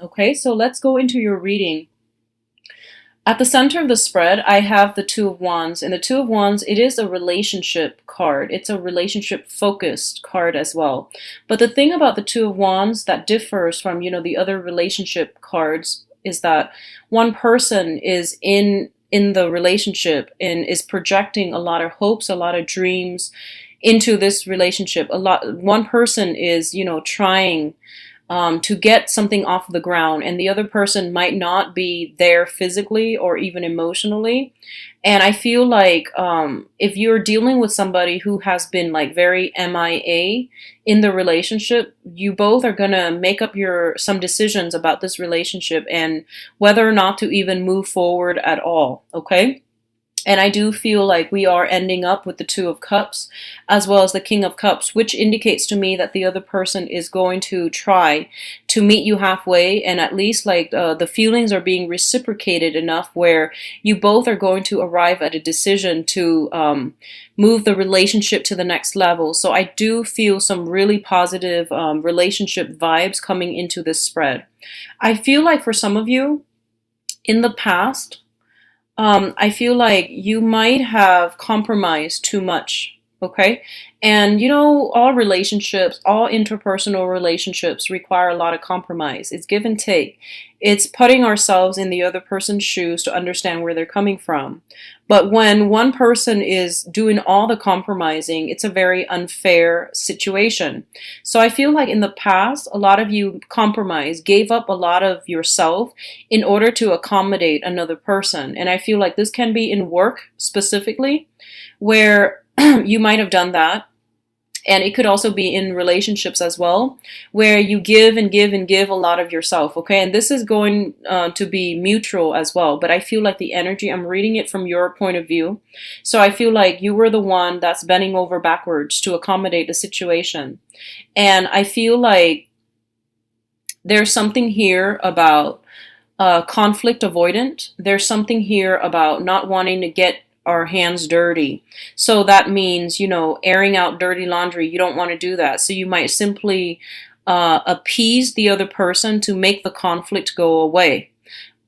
Okay, so let's go into your reading. At the center of the spread, I have the Two of Wands. And the Two of Wands, it is a relationship card. It's a relationship focused card as well. But the thing about the Two of Wands that differs from, the other relationship cards is that one person is in the relationship and is projecting a lot of hopes, a lot of dreams into this relationship. One person is, trying to get something off the ground, and the other person might not be there physically or even emotionally. And I feel like if you're dealing with somebody who has been like very MIA in the relationship, you both are gonna make up some decisions about this relationship and whether or not to even move forward at all. Okay. And I do feel like we are ending up with the Two of Cups as well as the King of Cups, which indicates to me that the other person is going to try to meet you halfway, and at least like the feelings are being reciprocated enough where you both are going to arrive at a decision to move the relationship to the next level. So I do feel some really positive relationship vibes coming into this spread. I feel like for some of you in the past, I feel like you might have compromised too much. Okay. And all relationships, all interpersonal relationships require a lot of compromise. It's give and take. It's putting ourselves in the other person's shoes to understand where they're coming from. But when one person is doing all the compromising, it's a very unfair situation. So I feel like in the past, a lot of you compromised, gave up a lot of yourself in order to accommodate another person. And I feel like this can be in work specifically, where you might have done that. And it could also be in relationships as well, where you give and give and give a lot of yourself, okay? And this is going to be mutual as well. But I feel like the energy, I'm reading it from your point of view. So I feel like you were the one that's bending over backwards to accommodate the situation. And I feel like there's something here about conflict avoidant. There's something here about not wanting to get our hands dirty. So that means, airing out dirty laundry. You don't want to do that. So you might simply appease the other person to make the conflict go away.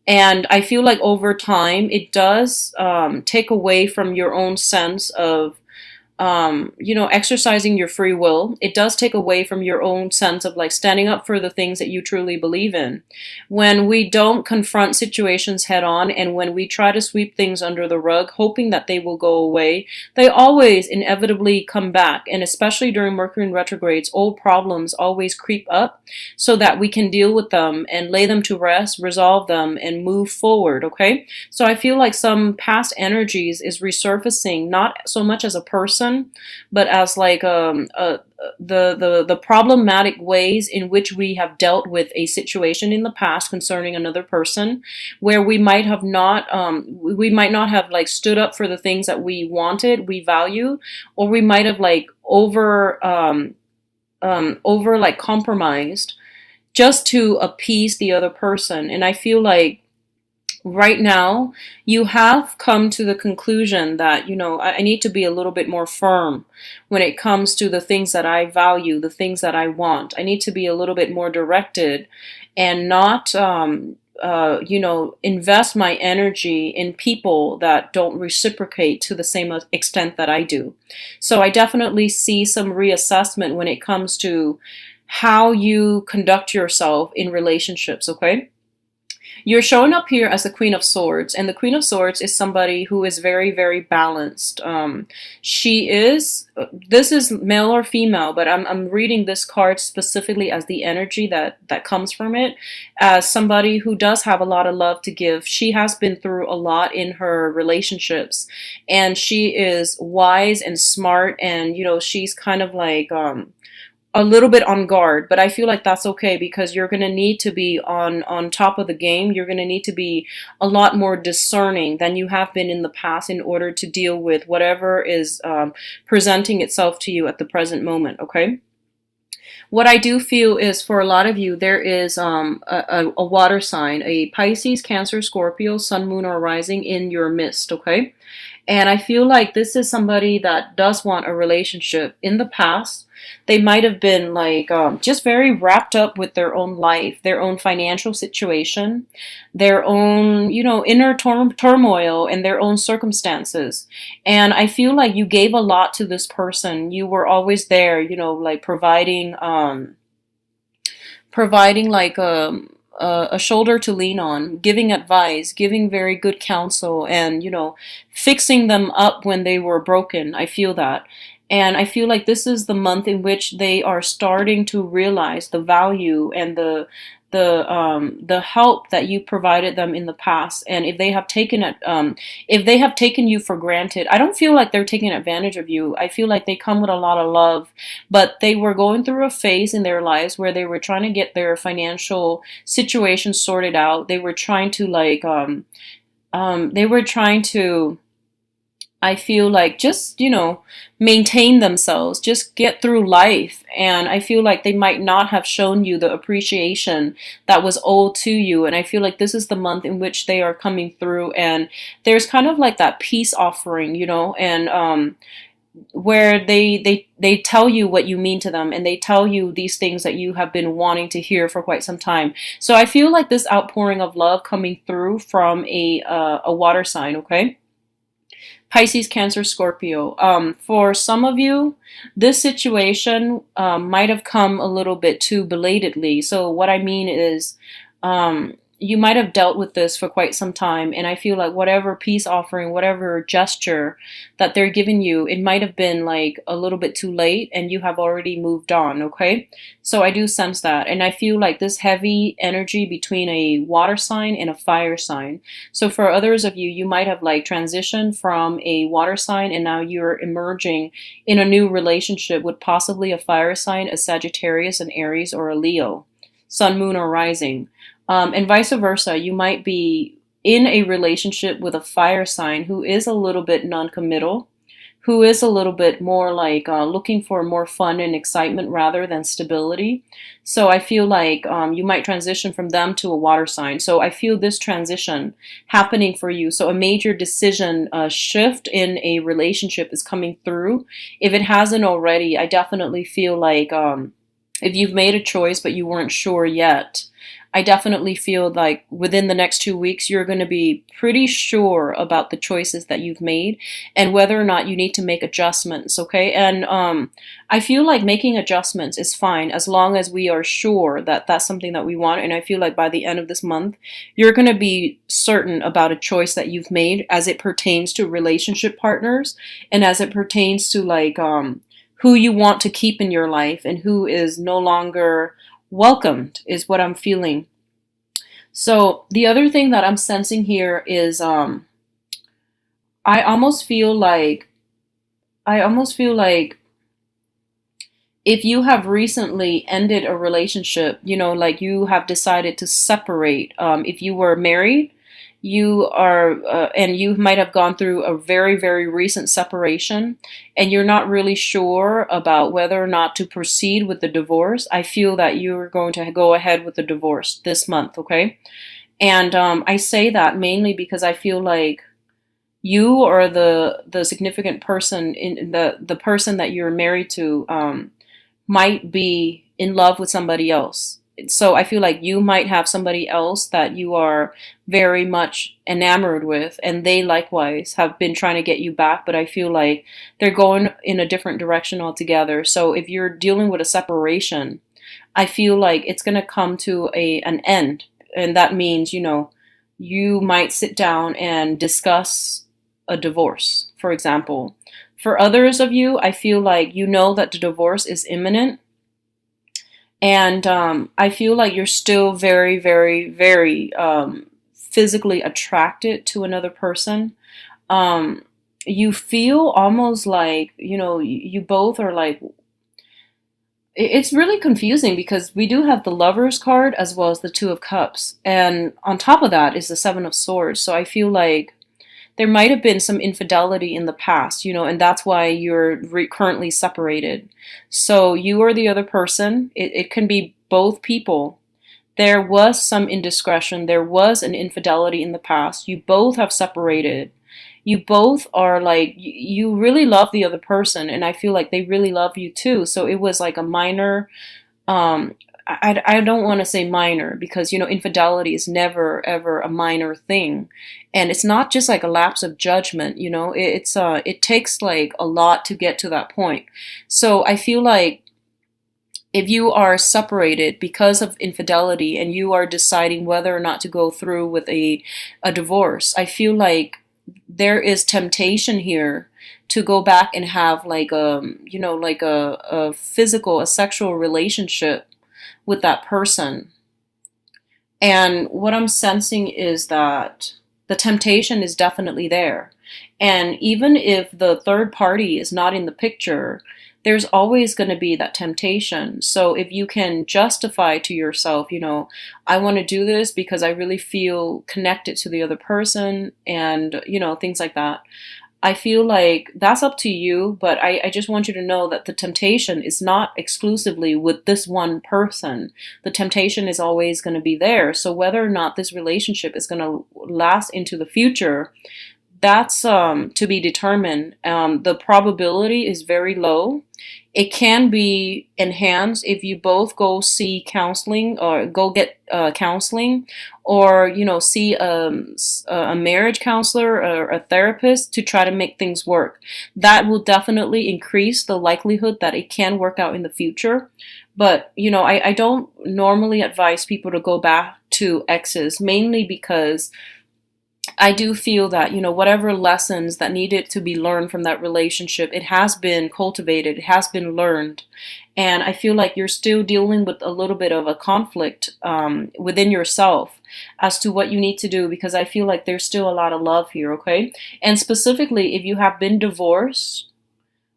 And I feel like over time, it does take away from your own sense of exercising your free will. It does take away from your own sense of like standing up for the things that you truly believe in. When we don't confront situations head on, and when we try to sweep things under the rug, hoping that they will go away, they always inevitably come back. And especially during Mercury in retrogrades, old problems always creep up so that we can deal with them and lay them to rest, resolve them, and move forward. Okay. So I feel like some past energies is resurfacing, not so much as a person, but as like the problematic ways in which we have dealt with a situation in the past concerning another person, where we might not have like stood up for the things that we wanted, we value, or we might have like over like compromised just to appease the other person. And I feel like right now you have come to the conclusion that I need to be a little bit more firm when it comes to the things that I value, the things that I want. I need to be a little bit more directed and not invest my energy in people that don't reciprocate to the same extent that I do. So I definitely see some reassessment when it comes to how you conduct yourself in relationships. Okay. You're showing up here as the Queen of Swords, and the Queen of Swords is somebody who is very, very balanced. This is male or female, but I'm reading this card specifically as the energy that comes from it, as somebody who does have a lot of love to give. She has been through a lot in her relationships, and she is wise and smart, and she's kind of like a little bit on guard, but I feel like that's okay, because you're going to need to be on top of the game. You're going to need to be a lot more discerning than you have been in the past in order to deal with whatever is presenting itself to you at the present moment. Okay. What I do feel is for a lot of you, there is a water sign, a Pisces, Cancer, Scorpio, Sun, Moon, or Rising in your midst. Okay. And I feel like this is somebody that does want a relationship. In the past, they might have been like just very wrapped up with their own life, their own financial situation, their own, inner turmoil and their own circumstances. And I feel like you gave a lot to this person. You were always there, like providing like a shoulder to lean on, giving advice, giving very good counsel, and fixing them up when they were broken. I feel that. And I feel like this is the month in which they are starting to realize the value and the help that you provided them in the past. And if they have taken you for granted, I don't feel like they're taking advantage of you. I feel like they come with a lot of love, but they were going through a phase in their lives where they were trying to get their financial situation sorted out. They were trying to I feel like just, maintain themselves, just get through life. And I feel like they might not have shown you the appreciation that was owed to you. And I feel like this is the month in which they are coming through. And there's kind of like that peace offering, and where they tell you what you mean to them, and they tell you these things that you have been wanting to hear for quite some time. So I feel like this outpouring of love coming through from a water sign, okay? Pisces, Cancer, Scorpio. For some of you, this situation might have come a little bit too belatedly. So what I mean is, you might have dealt with this for quite some time, and I feel like whatever peace offering, whatever gesture that they're giving you, it might have been like a little bit too late and you have already moved on, okay? So I do sense that, and I feel like this heavy energy between a water sign and a fire sign. So for others of you, you might have like transitioned from a water sign and now you're emerging in a new relationship with possibly a fire sign, a Sagittarius, an Aries, or a Leo, sun, moon, or rising. And vice versa, you might be in a relationship with a fire sign who is a little bit non-committal, who is a little bit more like looking for more fun and excitement rather than stability. So I feel like you might transition from them to a water sign. So I feel this transition happening for you. So a major decision shift in a relationship is coming through. If it hasn't already, I definitely feel like if you've made a choice but you weren't sure yet, I definitely feel like within the next 2 weeks, you're going to be pretty sure about the choices that you've made and whether or not you need to make adjustments, okay? And I feel like making adjustments is fine as long as we are sure that that's something that we want. And I feel like by the end of this month, you're going to be certain about a choice that you've made as it pertains to relationship partners and as it pertains to like who you want to keep in your life and who is no longer welcomed is what I'm feeling. So the other thing that I'm sensing here is I almost feel like if you have recently ended a relationship, like you have decided to separate. If you were married, you are, and you might have gone through a very, very recent separation, and you're not really sure about whether or not to proceed with the divorce. I feel that you're going to go ahead with the divorce this month, okay? And I say that mainly because I feel like you or the significant person in the person that you're married to might be in love with somebody else. So I feel like you might have somebody else that you are very much enamored with, and they likewise have been trying to get you back, but I feel like they're going in a different direction altogether. So if you're dealing with a separation, I feel like it's going to come to an end, and that means, you might sit down and discuss a divorce, for example. For others of you, I feel like you know that the divorce is imminent. And I feel like you're still very, very, very physically attracted to another person. You feel almost like, you both are like, it's really confusing because we do have the Lovers card as well as the Two of Cups. And on top of that is the Seven of Swords. So I feel like there might have been some infidelity in the past, and that's why you're currently separated. So you or the other person, it can be both people. There was some indiscretion. There was an infidelity in the past. You both have separated. You both are like, you really love the other person, and I feel like they really love you too. So it was like a minor, um, I don't want to say minor, because infidelity is never ever a minor thing, and it's not just like a lapse of judgment. It takes like a lot to get to that point. So I feel like if you are separated because of infidelity and you are deciding whether or not to go through with a divorce, I feel like there is temptation here to go back and have like a physical, a sexual relationship with that person. And what I'm sensing is that the temptation is definitely there. And even if the third party is not in the picture, there's always going to be that temptation. So if you can justify to yourself, I want to do this because I really feel connected to the other person, and, things like that. I feel like that's up to you, but I just want you to know that the temptation is not exclusively with this one person. The temptation is always going to be there. So whether or not this relationship is going to last into the future, that's to be determined. The probability is very low. It can be enhanced if you both go see counseling, or go get counseling, or see a marriage counselor or a therapist to try to make things work. That will definitely increase the likelihood that it can work out in the future. But I don't normally advise people to go back to exes, mainly because I do feel that, whatever lessons that needed to be learned from that relationship, it has been cultivated, it has been learned. And I feel like you're still dealing with a little bit of a conflict within yourself as to what you need to do, because I feel like there's still a lot of love here, okay? And specifically, if you have been divorced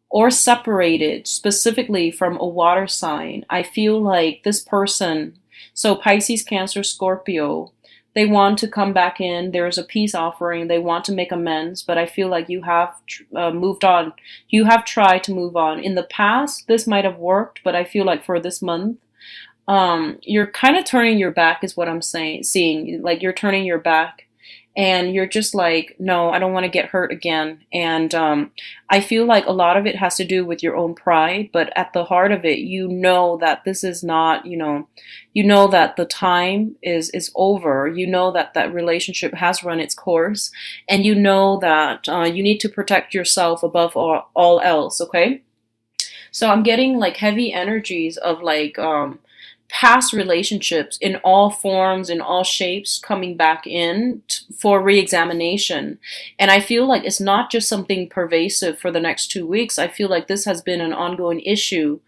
or separated, specifically from a water sign, I feel like this person, so Pisces, Cancer, Scorpio, they want to come back in. There's a peace offering. They want to make amends, but I feel like you have moved on. You have tried to move on. In the past, this might have worked, but I feel like for this month, you're kind of turning your back, is what I'm seeing. Like you're turning your back, and you're just like, no, I don't want to get hurt again. And I feel like a lot of it has to do with your own pride, but at the heart of it, that this is not, that the time is over. That relationship has run its course, and that you need to protect yourself above all else. Okay. So I'm getting like heavy energies of like past relationships in all forms, in all shapes, coming back in for re-examination. And I feel like it's not just something pervasive for the next 2 weeks. I feel like this has been an ongoing issue,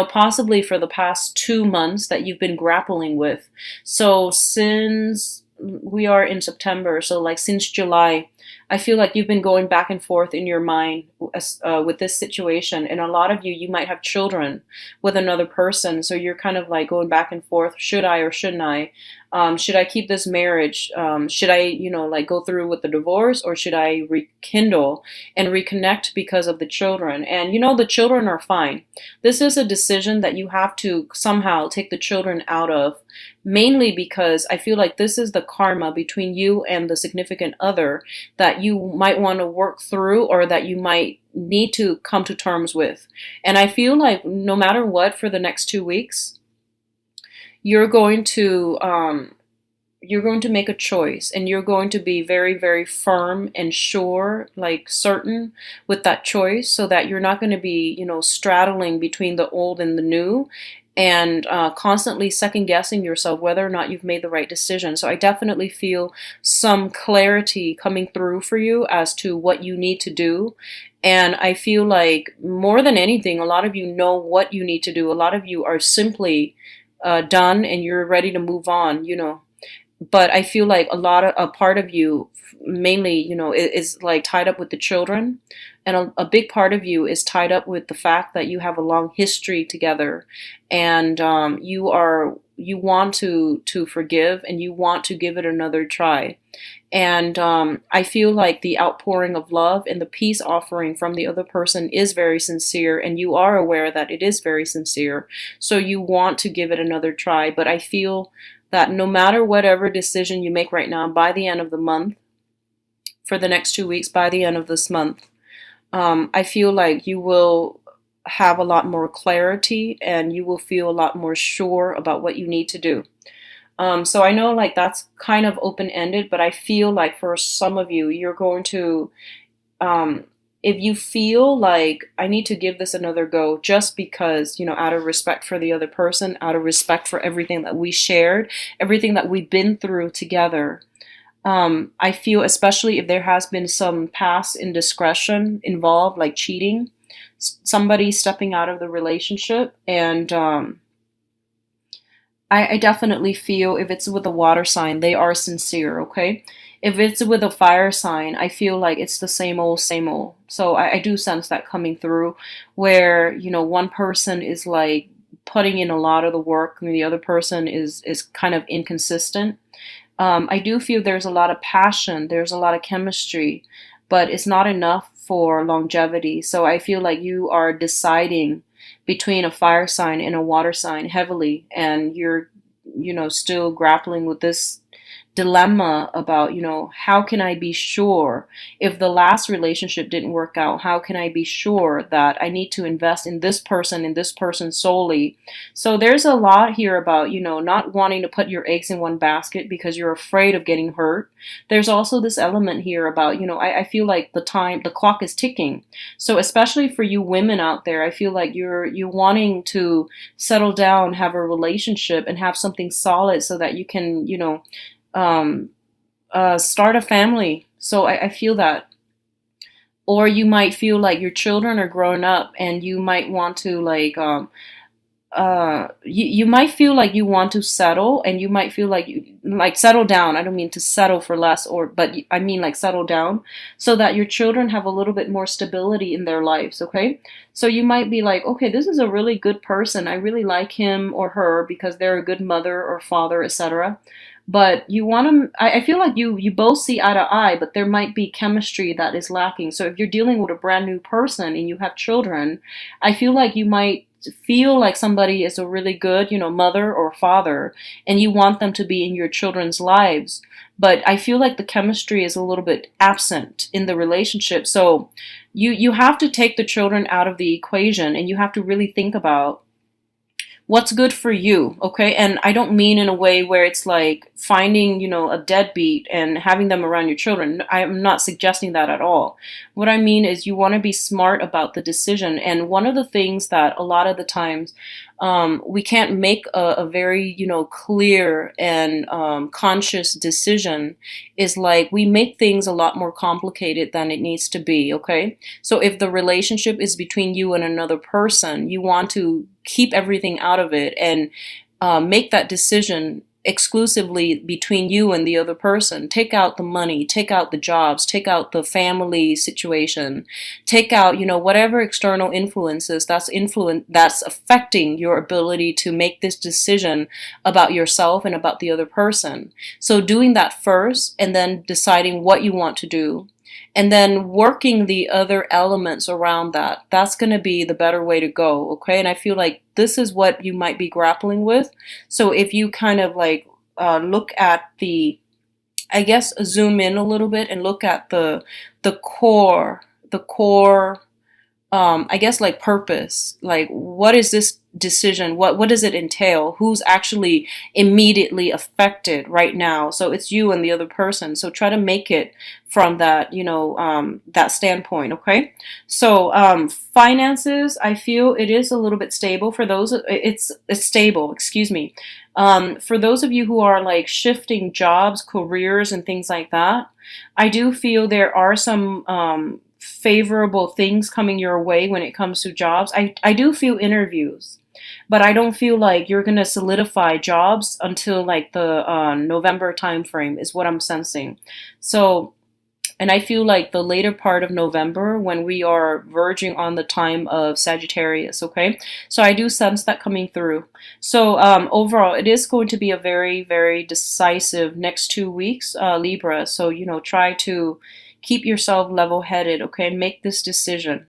possibly for the past 2 months that you've been grappling with. So since we are in September, so like since July, I feel like you've been going back and forth in your mind with this situation. And a lot of you might have children with another person. So you're kind of like going back and forth. Should I or shouldn't I? Should I keep this marriage? Should I, like go through with the divorce, or should I rekindle and reconnect because of the children? And, the children are fine. This is a decision that you have to somehow take the children out of, mainly because I feel like this is the karma between you and the significant other that you might want to work through, or that you might need to come to terms with. And I feel like no matter what, for the next 2 weeks, you're going to make a choice, and you're going to be very, very firm and sure, like certain with that choice, so that you're not going to be, straddling between the old and the new, and constantly second guessing yourself whether or not you've made the right decision. So I definitely feel some clarity coming through for you as to what you need to do. And I feel like more than anything, a lot of you know what you need to do. A lot of you are simply done, and you're ready to move on, But I feel like a part of you, mainly, is like tied up with the children. And a big part of you is tied up with the fact that you have a long history together, and you want to forgive, and you want to give it another try. And I feel like the outpouring of love and the peace offering from the other person is very sincere, and you are aware that it is very sincere. So you want to give it another try. But I feel that no matter whatever decision you make right now, by the end of the month, for the next 2 weeks by the end of this month. I feel like you will have a lot more clarity and you will feel a lot more sure about what you need to do. So I know like that's kind of open-ended, but I feel like for some of you, you're going to, um, if you feel like I need to give this another go just because, out of respect for the other person, out of respect for everything that we shared, everything that we've been through together, I feel especially if there has been some past indiscretion involved, like cheating, somebody stepping out of the relationship, and I definitely feel if it's with a water sign, they are sincere, okay? If it's with a fire sign, I feel like it's the same old, same old. So I do sense that coming through where, one person is like putting in a lot of the work and the other person is kind of inconsistent. I do feel there's a lot of passion, there's a lot of chemistry, but it's not enough for longevity. So I feel like you are deciding between a fire sign and a water sign heavily, and you're, still grappling with this dilemma about, how can I be sure if the last relationship didn't work out? How can I be sure that I need to invest in this person and this person solely? So there's a lot here about, not wanting to put your eggs in one basket because you're afraid of getting hurt. There's also this element here about, I feel like the clock is ticking. So especially for you women out there, I feel like you're wanting to settle down, have a relationship, and have something solid so that you can, um, start a family. So I feel that. Or you might feel like your children are growing up and you might want to like, you might feel like you want to settle, and you might feel like you like settle down. I don't mean to settle for less, but I mean like settle down so that your children have a little bit more stability in their lives, okay? So you might be like, okay, this is a really good person. I really like him or her because they're a good mother or father, etc. But you want to, I feel like you both see eye to eye, but there might be chemistry that is lacking. So if you're dealing with a brand new person and you have children, I feel like you might feel like somebody is a really good, mother or father, and you want them to be in your children's lives. But I feel like the chemistry is a little bit absent in the relationship. So you have to take the children out of the equation, and you have to really think about what's good for you, okay? And I don't mean in a way where it's like finding, a deadbeat and having them around your children. I'm not suggesting that at all. What I mean is you want to be smart about the decision. And one of the things that a lot of the times we can't make a very, clear and conscious decision is like we make things a lot more complicated than it needs to be, okay? So if the relationship is between you and another person, you want to keep everything out of it and make that decision exclusively between you and the other person. Take out the money, take out the jobs, take out the family situation, take out, whatever external influences that's affecting your ability to make this decision about yourself and about the other person. So doing that first and then deciding what you want to do, and then working the other elements around that. That's going to be the better way to go, okay? And I feel like this is what you might be grappling with. So if you kind of like look at I guess zoom in a little bit and look at the core, I guess like purpose, like what is this decision? What does it entail? Who's actually immediately affected right now? So it's you and the other person. So try to make it from that, that standpoint. Okay. So, finances, I feel it is a little bit stable for those. It's stable, excuse me. For those of you who are like shifting jobs, careers, and things like that, I do feel there are some, favorable things coming your way when it comes to jobs. I do feel interviews, but I don't feel like you're going to solidify jobs until like the November timeframe is what I'm sensing. So, and I feel like the later part of November when we are verging on the time of Sagittarius, okay? So I do sense that coming through. So overall, it is going to be a very, very decisive next 2 weeks, Libra. So, try to keep yourself level-headed, okay? Make this decision.